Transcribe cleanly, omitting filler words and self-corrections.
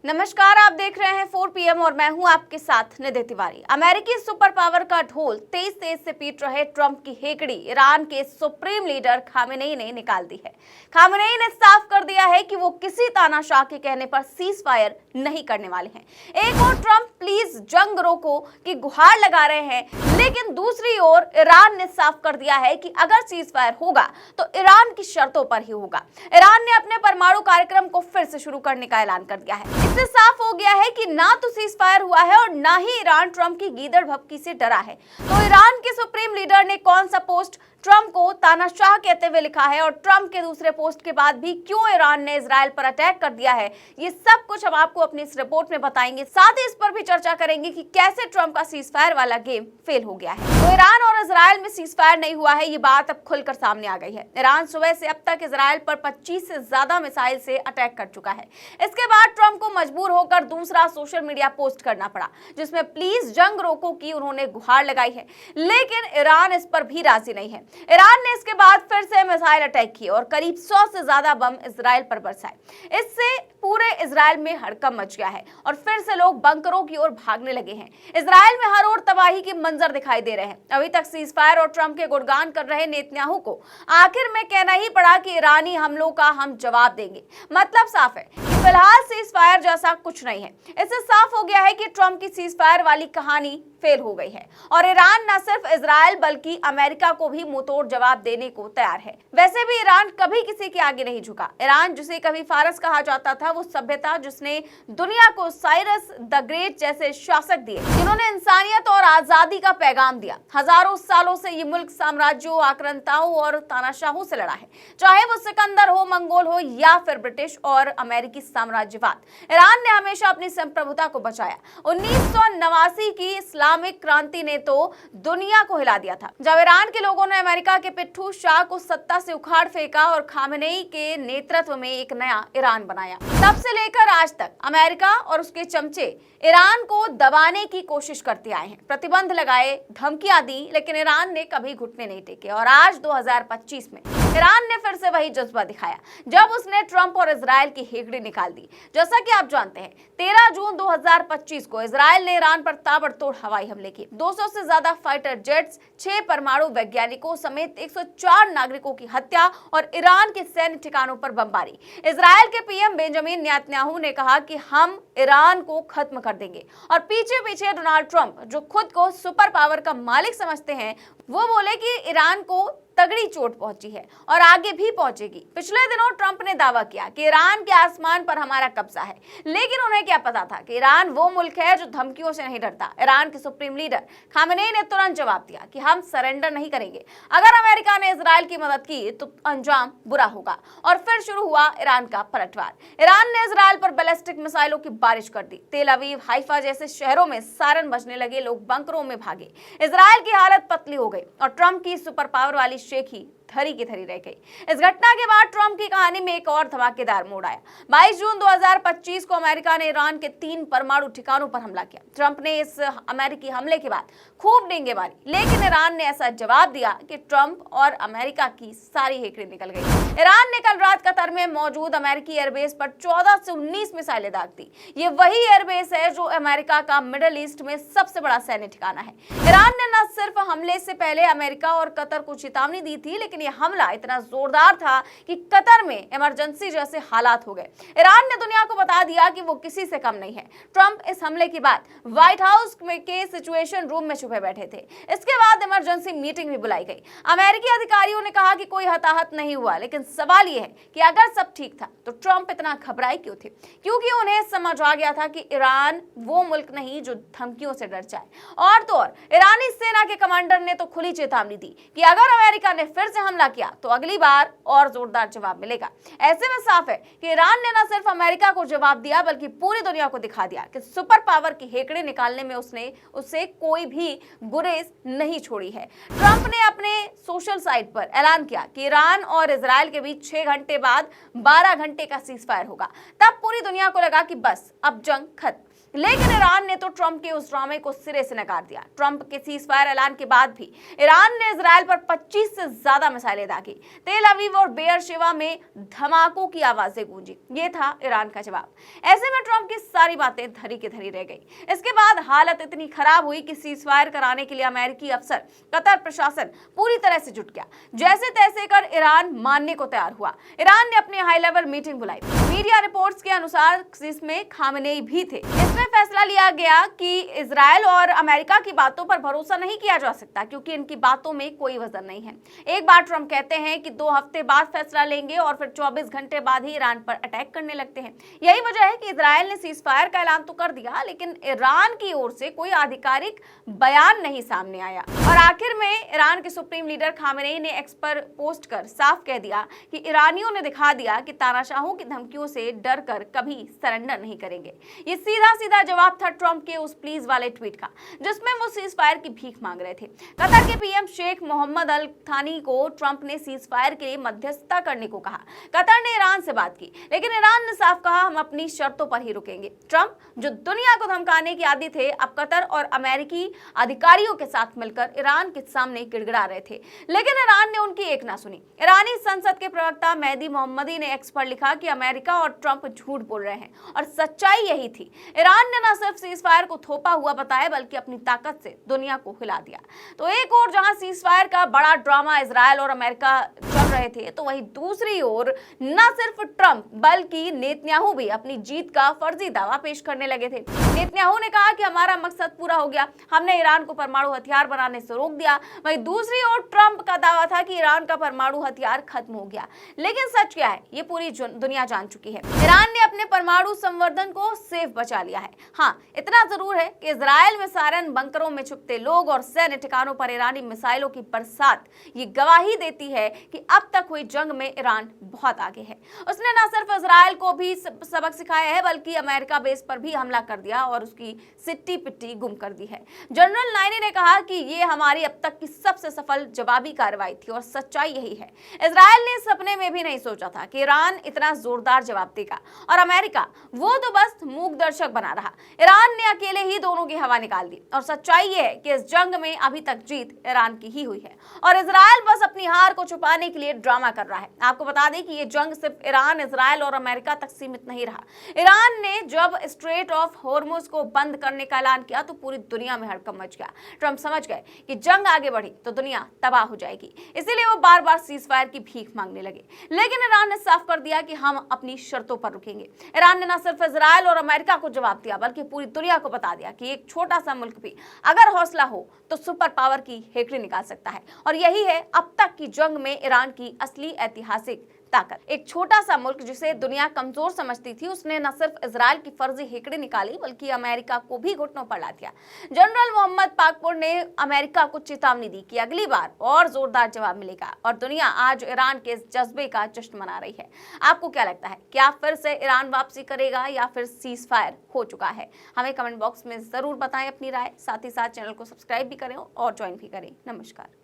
नमस्कार, आप देख रहे हैं 4 PM और मैं हूं आपके साथ निधि तिवारी। अमेरिकी सुपर पावर का ढोल तेज तेज से पीट रहे ट्रंप की हेकड़ी ईरान के सुप्रीम लीडर खामेनेई ने निकाल दी है। खामेनेई ने साफ कर दिया है कि वो किसी तानाशाह के कहने पर सीज फायर नहीं करने वाले हैं। एक और ट्रंप प्लीज जंग रोको की गुहार लगा रहे हैं, लेकिन दूसरी ओर ईरान ने साफ कर दिया है कि अगर सीज फायर होगा तो ईरान की शर्तों पर ही होगा। ईरान ने अपने परमाणु कार्यक्रम को फिर से शुरू करने का ऐलान कर दिया है। इससे साफ हो गया है कि ना तो सीज फायर हुआ है और ना ही ईरान ट्रंप की गीदड़ भभकी से डरा है। तो ईरान के सुप्रीम लीडर ने कौन सा पोस्ट ट्रंप को तानाशाह कहते हुए लिखा है और ट्रंप के दूसरे पोस्ट के बाद भी क्यों ईरान ने इजराइल पर अटैक कर दिया है, ये सब कुछ हम आपको अपनी इस रिपोर्ट में बताएंगे। साथ ही इस पर भी चर्चा करेंगे कि कैसे ट्रंप का सीज फायर वाला गेम फेल हो गया है। तो ईरान और इजराइल में सीज फायर नहीं हुआ है, ये बात अब खुलकर सामने आ गई है। ईरान सुबह से अब तक इजराइल पर 25 से ज्यादा मिसाइल से अटैक कर चुका है। इसके बाद ट्रंप को मजबूर होकर दूसरा सोशल मीडिया पोस्ट करना पड़ा, जिसमें प्लीज जंग रोको की उन्होंने गुहार लगाई है। लेकिन ईरान इस पर भी राजी नहीं है। ईरान ने इसके बाद फिर से मिसाइल अटैक किए और करीब 100 से ज्यादा बम इजराइल पर बरसाए। इससे पूरे इजराइल में हड़कंप मच गया है और फिर से लोग बंकरों की ओर भागने लगे हैं। इजराइल में हर ओर तबाही के मंजर दिखाई दे रहे हैं। अभी तक सीज फायर और ट्रंप के गुणगान कर रहे नेतन्याहू को आखिर में कहना ही पड़ा कि ईरानी हमलों का हम जवाब देंगे। मतलब साफ है कि फिलहाल सीज फायर जैसा कुछ नहीं है। इससे साफ हो गया है कि ट्रंप की सीज फायर वाली कहानी फेल हो गई है और ईरान न सिर्फ इजराइल बल्कि अमेरिका को भी मुंहतोड़ जवाब देने को तैयार है। वैसे भी ईरान कभी किसी के आगे नहीं झुका। ईरान, जिसे कभी फारस कहा जाता था, वो सभ्यता जिसने दुनिया को साइरस द ग्रेट जैसे शासक दिए, जिन्होंने इंसानियत और आजादी का पैगाम दिया। हजारों सालों से ये मुल्क साम्राज्यों, आक्रांताओं और तानाशाहों से लड़ा है, चाहे वो सिकंदर हो, मंगोल हो या फिर ब्रिटिश और अमेरिकी साम्राज्यवाद। ईरान ने हमेशा अपनी संप्रभुता को बचाया। 1989 की इस्लामिक क्रांति ने तो दुनिया को हिला दिया था, जब ईरान के लोगों ने अमेरिका के पिट्ठू शाह को सत्ता से उखाड़ फेंका और खामेनेई के नेतृत्व में एक नया ईरान बनाया। तब से लेकर आज तक अमेरिका और उसके चमचे ईरान को दबाने की कोशिश करते आए हैं, प्रतिबंध लगाए, धमकियां दी, लेकिन ईरान ने कभी घुटने नहीं टेके। और आज 2025 में ईरान ने फिर से वही जज्बा दिखाया जब उसने ट्रंप और इजराइल की हेकड़ी निकाल दी। जैसा कि आप जानते हैं, 13 जून 2025 को इजराइल ने ईरान पर ताबड़तोड़ हवाई हमले किए। 200 से ज्यादा फाइटर जेट्स, 6 परमाणु वैज्ञानिकों समेत 104 नागरिकों की हत्या और ईरान के सैन्य ठिकानों पर बमबारी। इजराइल के पीएम बेंजामिन नेतन्याहू ने कहा कि हम ईरान को खत्म कर देंगे और पीछे पीछे डोनाल्ड ट्रंप, जो खुद को सुपर पावर का मालिक समझते हैं, वो बोले कि ईरान को तगड़ी चोट पहुंची है और आगे भी पहुंचेगी। पिछले दिनों ट्रंप ने दावा किया कि ईरान के आसमान पर हमारा कब्जा है, लेकिन उन्हें क्या पता था कि ईरान वो मुल्क है जो धमकियों से नहीं डरता। ईरान के सुप्रीम लीडर खामेनेई ने तुरंत जवाब दिया कि हम सरेंडर नहीं करेंगे। अगर अमेरिका ने इजराइल की मदद की तो अंजाम बुरा होगा। और फिर शुरू हुआ ईरान का पलटवार। ईरान ने इजराइल पर बैलिस्टिक मिसाइलों की बारिश कर दी। तेल अवीव, हाइफा जैसे शहरों में सायरन बजने लगे, लोग बंकरों में भागे। इजराइल की हालत पतली हो गई और ट्रंप की सुपर पावर वाली शेखी धरी की धरी रह गई। इस घटना के बाद ट्रंप की कहानी में एक और धमाकेदार मोड़ आया। 22 जून 2025 को अमेरिका ने ईरान के 3 परमाणु ठिकानों पर हमला किया। ट्रंप ने इस अमेरिकी हमले के बाद खूब डींगे मारी, लेकिन ईरान ने ऐसा जवाब दिया कि ट्रंप और अमेरिका की सारी हेकड़ी निकल गई। ईरान ने कल रात कतर में मौजूद अमेरिकी एयरबेस पर 14 से 19 मिसाइलें दाग दी। ये वही एयरबेस है जो अमेरिका का मिडिल ईस्ट में सबसे बड़ा सैन्य ठिकाना है। ईरान ने न सिर्फ हमले से पहले अमेरिका और कतर को चेतावनी दी थी, लेकिन यह हमला इतना जोरदार था कि कतर में इमरजेंसी जैसे हालात हो गए। ईरान ने दुनिया को बता दिया कि वो किसी से कम नहीं है। ट्रंप इस हमले के बाद व्हाइट हाउस के सिचुएशन रूम में छुपे बैठे थे। इसके बाद इमरजेंसी मीटिंग भी बुलाई गई। अमेरिकी अधिकारियों ने कहा कि कोई हताहत नहीं हुआ, लेकिन सवाल यह है कि अगर सब ठीक था तो ट्रंप इतना घबराए क्यों थे? क्योंकि उन्हें समझ आ गया था कि ईरान वो मुल्क नहीं जो धमकियों से डर जाए। और तो और ईरानी सेना के कमांडर ने तो खुली चेतावनी दी कि अगर अमेरिका ने फिर से हमला किया तो अगली बार और जोरदार जवाब मिलेगा। ऐसे में साफ है कि ईरान ने न सिर्फ अमेरिका को जवाब दिया बल्कि पूरी दुनिया को दिखा दिया कि सुपर पावर की हेकड़ी निकालने में उससे कोई भी गुरेज नहीं छोड़ी है। ट्रंप ने अपने सोशल साइट पर ऐलान किया कि ईरान और इजराइल के बीच 6 घंटे बाद 12 घंटे का सीज फायर होगा। तब पूरी दुनिया को लगा कि बस अब जंग खत्म। लेकिन ईरान ने तो ट्रंप के उस ड्रामे को सिरे से नकार दिया। ट्रंप के सीजफायर ऐलान के बाद भी ईरान ने इजराइल पर 25 से ज्यादा मिसाइलें दागी। तेल अवीव और बेयरशेवा में धमाकों की आवाजें गूंजी। ये था ईरान का जवाब। ऐसे में ट्रंप की सारी बातें धरी की धरी रह गई। इसके बाद हालत इतनी खराब हुई कि सीजफायर कराने के लिए अमेरिकी अफसर, कतर प्रशासन पूरी तरह से जुट गया। जैसे तैसे कर ईरान मानने को तैयार हुआ। ईरान ने अपनी हाई लेवल मीटिंग बुलाई। मीडिया रिपोर्ट्स के अनुसार इसमें खामेनेई भी थे। इसमें फैसला लिया गया कि इजराइल और अमेरिका की बातों पर भरोसा नहीं किया जा सकता, क्योंकि इनकी बातों में कोई वजन नहीं है। एक बार ट्रंप कहते हैं कि 2 हफ्ते बाद फैसला लेंगे और फिर 24 घंटे बाद ही ईरान पर अटैक करने लगते हैं। यही वजह है कि इजराइल ने सीजफायर का ऐलान तो कर दिया, लेकिन ईरान की ओर से कोई आधिकारिक बयान नहीं सामने आया। और आखिर में ईरान के सुप्रीम लीडर खामेनेई ने एक्स पर पोस्ट कर साफ कह दिया कि ईरानियों ने दिखा दिया कि तानाशाहों की धमकियों से डर कर कभी सरेंडर नहीं करेंगे। ये सीधा सीधा जवाब था ट्रंप के उस प्लीज वाले ट्वीट का, जिसमें वो सीज फायर की भीख मांग रहे थे। कतर के पीएम शेख मोहम्मद अल थानी को ट्रंप ने सीज फायर के लिए मध्यस्थता करने को कहा। कतर ने ईरान से बात की, लेकिन ईरान ने साफ कहा हम अपनी शर्तों पर ही रुकेंगे। ट्रंप जो दुनिया को धमकाने के आदी थे, अब कतर और अमेरिकी अधिकारियों के साथ मिलकर ईरान के सामने गिड़गिड़ा रहे थे, लेकिन ईरान ने उनकी एक ना सुनी। ईरानी संसद के प्रवक्ता मेहदी मोहम्मदी ने एक्स पर लिखा कि अमेरिका और ट्रंप झूठ बोल रहे हैं और सच्चाई यही थी। ईरान ने न सिर्फ सीजफायर को थोपा हुआ बताया, बल्कि अपनी ताकत से दुनिया को हिला दिया। तो एक और जहां सीजफायर का बड़ा ड्रामा इजराइल और अमेरिका चल रहे थे, तो वहीं दूसरी ओर न सिर्फ ट्रंप बल्कि नेतन्याहू भी अपनी जीत का फर्जी दावा पेश करने लगे थे। नेतन्याहू ने कहा कि हमारा मकसद पूरा हो गया, हमने ईरान को परमाणु हथियार बनाने से रोक दिया। वहीं दूसरी ओर ट्रंप का दावा था कि ईरान का परमाणु हथियार खत्म हो गया। लेकिन सच क्या है, ये पूरी दुनिया जान चुकी है। ईरान ने अपने परमाणु संवर्धन को सेफ बचा लिया है। हाँ, इतना जरूर है कि इजराइल में सायरन बंकरों में छुपते लोग और सैन्य ठिकानों पर ईरानी मिसाइलों की बरसात ये गवाही देती है कि अब तक हुई जंग में ईरान बहुत आगे है। उसने न सिर्फ इजराइल को भी सबक सिखाया है, बल्कि अमेरिका बेस पर भी हमला कर दिया और उसकी सिट्टी पिट्टी गुम कर दी है। जनरल नायनी ने कहा कि ये हमारी अब तक की सबसे सफल जवाबी कार्रवाई थी और सच्चाई यही है। इजराइल ने सपने में भी नहीं सोचा था कि ईरान इतना जोरदार जवाब देगा, और अमेरिका वो तो बस मूक दर्शक बना रहा। ईरान ने अकेले ही दोनों की हवा निकाल दी, और सच्चाई ये है कि इस जंग में अभी तक जीत ईरान की ही हुई है और इजराइल बस अपनी हार को छुपाने के लिए ड्रामा कर रहा है। आपको बता दें कि ये जंग सिर्फ ईरान, इजराइल और अमेरिका तक सीमित नहीं रहा। ईरान ने जब स्ट्रेट ऑफ हॉर्मुज को बंद करने का ऐलान किया तो पूरी दुनिया में हड़कंप मच गया। ट्रंप समझ गए कि जंग आगे बढ़ी तो दुनिया तबाह हो जाएगी, इसीलिए वो बार बार सीजफायर की भीख मांगने लगे। लेकिन ईरान ने साफ कर दिया कि हम अपनी शर्तों पर रुकेंगे। ईरान ने न सिर्फ इजराइल और अमेरिका को जवाब दिया, बल्कि पूरी दुनिया को बता दिया कि एक छोटा सा मुल्क भी अगर हौसला हो तो सुपर पावर की हेकड़ी निकाल सकता है। और यही है अब तक की जंग में ईरान की असली ऐतिहासिक ताकत। एक छोटा सा मुल्क जिसे दुनिया कमजोर समझती थी, उसने न सिर्फ इजराइल की फर्जी हेकड़ी निकाली, बल्कि अमेरिका को भी घुटनों पर ला दिया। जनरल मोहम्मद पाकपुर ने अमेरिका को चेतावनी दी कि अगली बार और जोरदार जवाब मिलेगा, और दुनिया आज ईरान के इस जज्बे का जश्न मना रही है। आपको क्या लगता है, क्या फिर से ईरान वापसी करेगा या फिर सीज फायर हो चुका है? हमें कमेंट बॉक्स में जरूर बताएं अपनी राय। साथ ही साथ चैनल को सब्सक्राइब भी करें और ज्वाइन भी करें। नमस्कार।